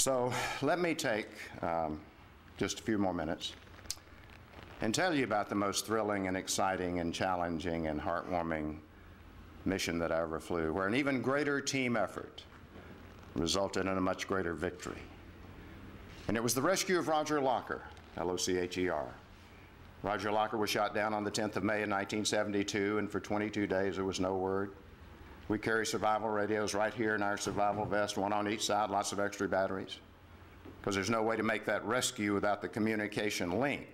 So let me take just a few more minutes and tell you about the most thrilling and exciting and challenging and heartwarming mission that I ever flew, where an even greater team effort resulted in a much greater victory. And it was the rescue of Roger Locher, L-O-C-H-E-R. Roger Locher was shot down on the 10th of May in 1972, and for 22 days there was no word. We carry survival radios right here in our survival vest, one on each side, lots of extra batteries, because there's no way to make that rescue without the communication link.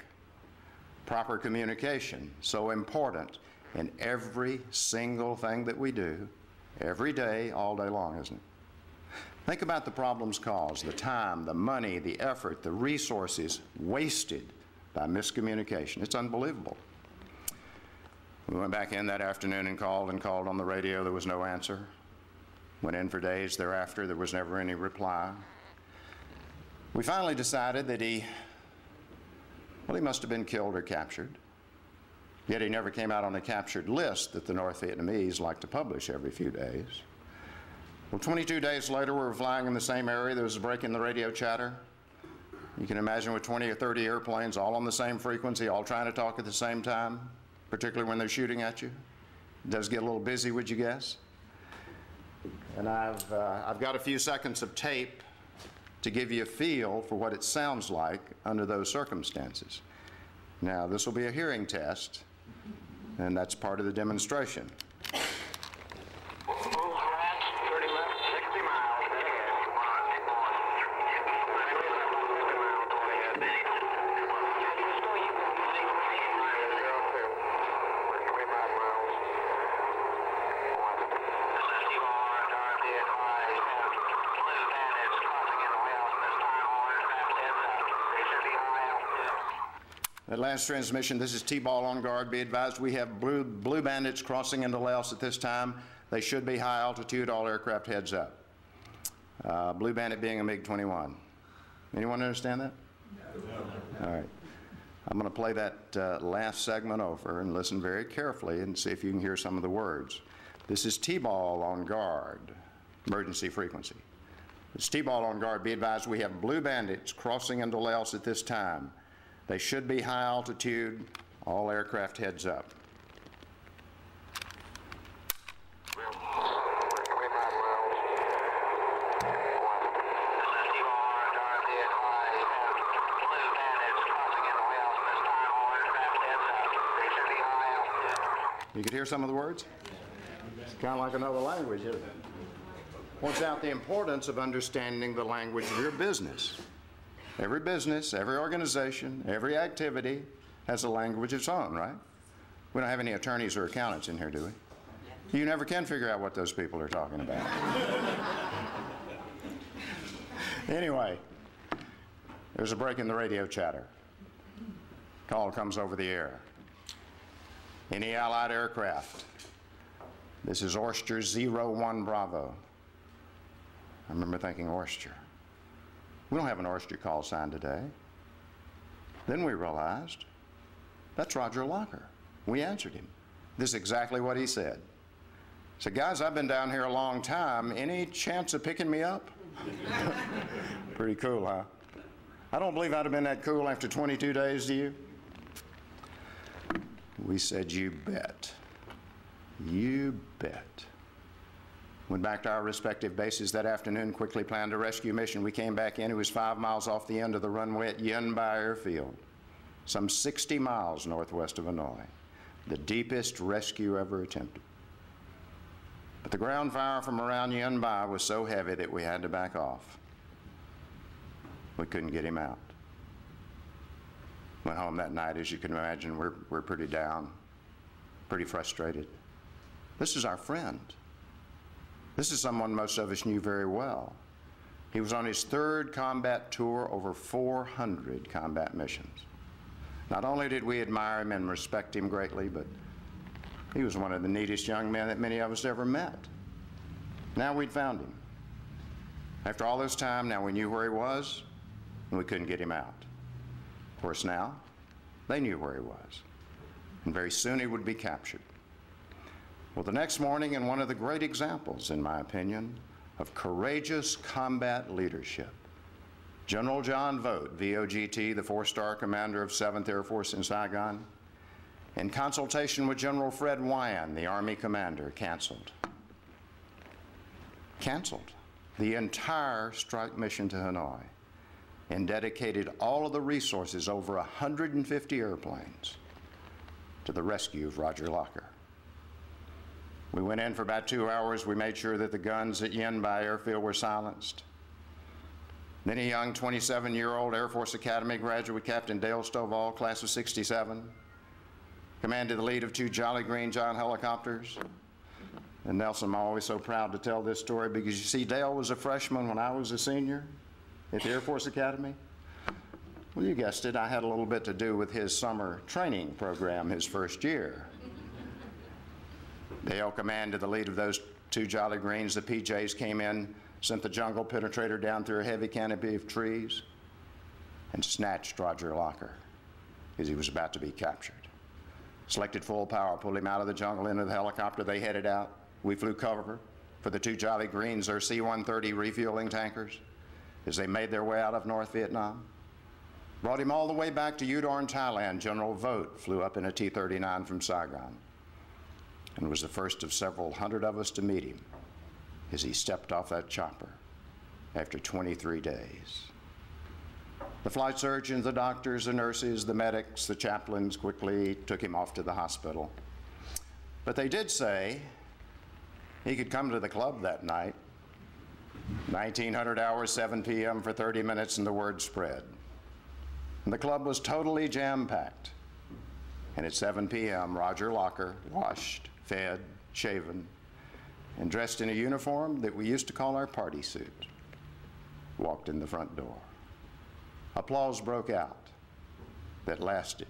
Proper communication, so important in every single thing that we do, every day, all day long, isn't it? Think about the problems caused, the time, the money, the effort, the resources wasted by miscommunication. It's unbelievable. We went back in that afternoon and called on the radio. There was no answer. Went in for days thereafter. There was never any reply. We finally decided that he must have been killed or captured. Yet he never came out on the captured list that the North Vietnamese like to publish every few days. Well, 22 days later, we were flying in the same area. There was a break in the radio chatter. You can imagine with 20 or 30 airplanes all on the same frequency, all trying to talk at the same time, particularly when they're shooting at you. It does get a little busy, would you guess? And I've got a few seconds of tape to give you a feel for what it sounds like under those circumstances. Now, this will be a hearing test, and that's part of the demonstration. At last transmission, this is T-ball on guard. Be advised we have blue bandits crossing into Laos at this time. They should be high altitude, all aircraft heads up. Blue bandit being a MiG-21. Anyone understand that? No. All right. I'm going to play that last segment over and listen very carefully and see if you can hear some of the words. This is T-ball on guard, emergency frequency. It's T-ball on guard. Be advised we have blue bandits crossing into Laos at this time. They should be high altitude, all aircraft heads up. You could hear some of the words? It's kind of like another language, isn't it? Points out the importance of understanding the language of your business. Every business, every organization, every activity has a language of its own, right? We don't have any attorneys or accountants in here, do we? You never can figure out what those people are talking about. Anyway, there's a break in the radio chatter. Call comes over the air. Any Allied aircraft? This is Oyster 01 Bravo. I remember thinking Oyster. We don't have an Oyster call sign today. Then we realized that's Roger Locher. We answered him. This is exactly what he said. He said, guys, I've been down here a long time. Any chance of picking me up? Pretty cool, huh? I don't believe I'd have been that cool after 22 days, do you? We said, you bet. You bet. Went back to our respective bases that afternoon, quickly planned a rescue mission. We came back in. It was 5 miles off the end of the runway at Yen Bai Airfield, some 60 miles northwest of Hanoi, the deepest rescue ever attempted. But the ground fire from around Yen Bai was so heavy that we had to back off. We couldn't get him out. Went home that night, as you can imagine, we're pretty down, pretty frustrated. This is our friend. This is someone most of us knew very well. He was on his 3rd combat tour, over 400 combat missions. Not only did we admire him and respect him greatly, but he was one of the neatest young men that many of us ever met. Now we'd found him. After all this time, now we knew where he was, and we couldn't get him out. Of course, now they knew where he was, and very soon he would be captured. Well, the next morning, in one of the great examples, in my opinion, of courageous combat leadership, General John Vogt, VOGT, the 4-star commander of 7th Air Force in Saigon, in consultation with General Fred Wyan, the Army commander, canceled the entire strike mission to Hanoi and dedicated all of the resources, over 150 airplanes, to the rescue of Roger Locher. We went in for about 2 hours. We made sure that the guns at Yen Bai airfield were silenced. Then a young 27-year-old Air Force Academy graduate, Captain Dale Stovall, class of '67, commanded the lead of 2 Jolly Green Giant helicopters. And Nelson, I'm always so proud to tell this story because, you see, Dale was a freshman when I was a senior at the Air Force Academy. Well, you guessed it, I had a little bit to do with his summer training program his first year. Dale commanded the lead of those 2 Jolly Greens. The PJs came in, sent the jungle penetrator down through a heavy canopy of trees, and snatched Roger Locher as he was about to be captured. Selected full power, pulled him out of the jungle into the helicopter. They headed out. We flew cover for the 2 Jolly Greens, their C-130 refueling tankers, as they made their way out of North Vietnam. Brought him all the way back to Udon, Thailand. General Vogt flew up in a T-39 from Saigon and was the first of several hundred of us to meet him as he stepped off that chopper after 23 days. The flight surgeons, the doctors, the nurses, the medics, the chaplains quickly took him off to the hospital. But they did say he could come to the club that night. 1900 hours, 7 p.m. for 30 minutes, and the word spread. And the club was totally jam-packed. And at 7 p.m., Roger Locher, washed, fed, shaven, and dressed in a uniform that we used to call our party suit, walked in the front door. Applause broke out that lasted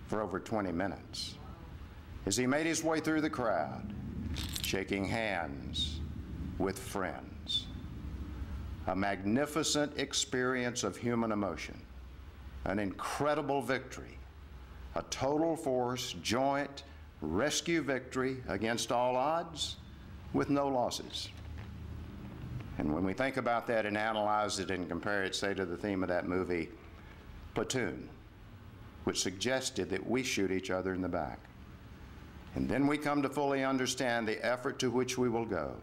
for over 20 minutes as he made his way through the crowd, shaking hands with friends. A magnificent experience of human emotion, an incredible victory, a total force, joint rescue victory against all odds with no losses. And when we think about that and analyze it and compare it, say, to the theme of that movie, Platoon, which suggested that we shoot each other in the back. And then we come to fully understand the effort to which we will go,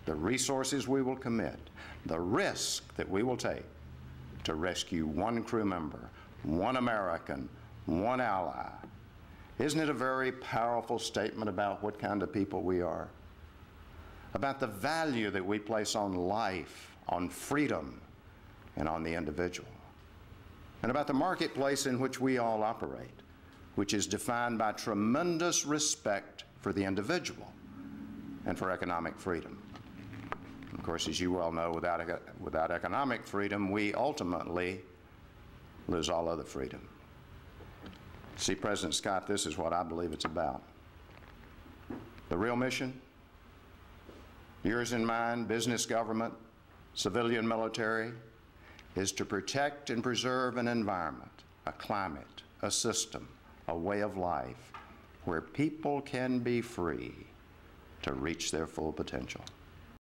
the resources we will commit, the risk that we will take to rescue one crew member, one American, one ally. Isn't it a very powerful statement about what kind of people we are? About the value that we place on life, on freedom, and on the individual. And about the marketplace in which we all operate, which is defined by tremendous respect for the individual and for economic freedom. Of course, as you well know, without economic freedom, we ultimately lose all other freedom. See, President Scott, this is what I believe it's about. The real mission, yours and mine, business, government, civilian, military, is to protect and preserve an environment, a climate, a system, a way of life where people can be free to reach their full potential.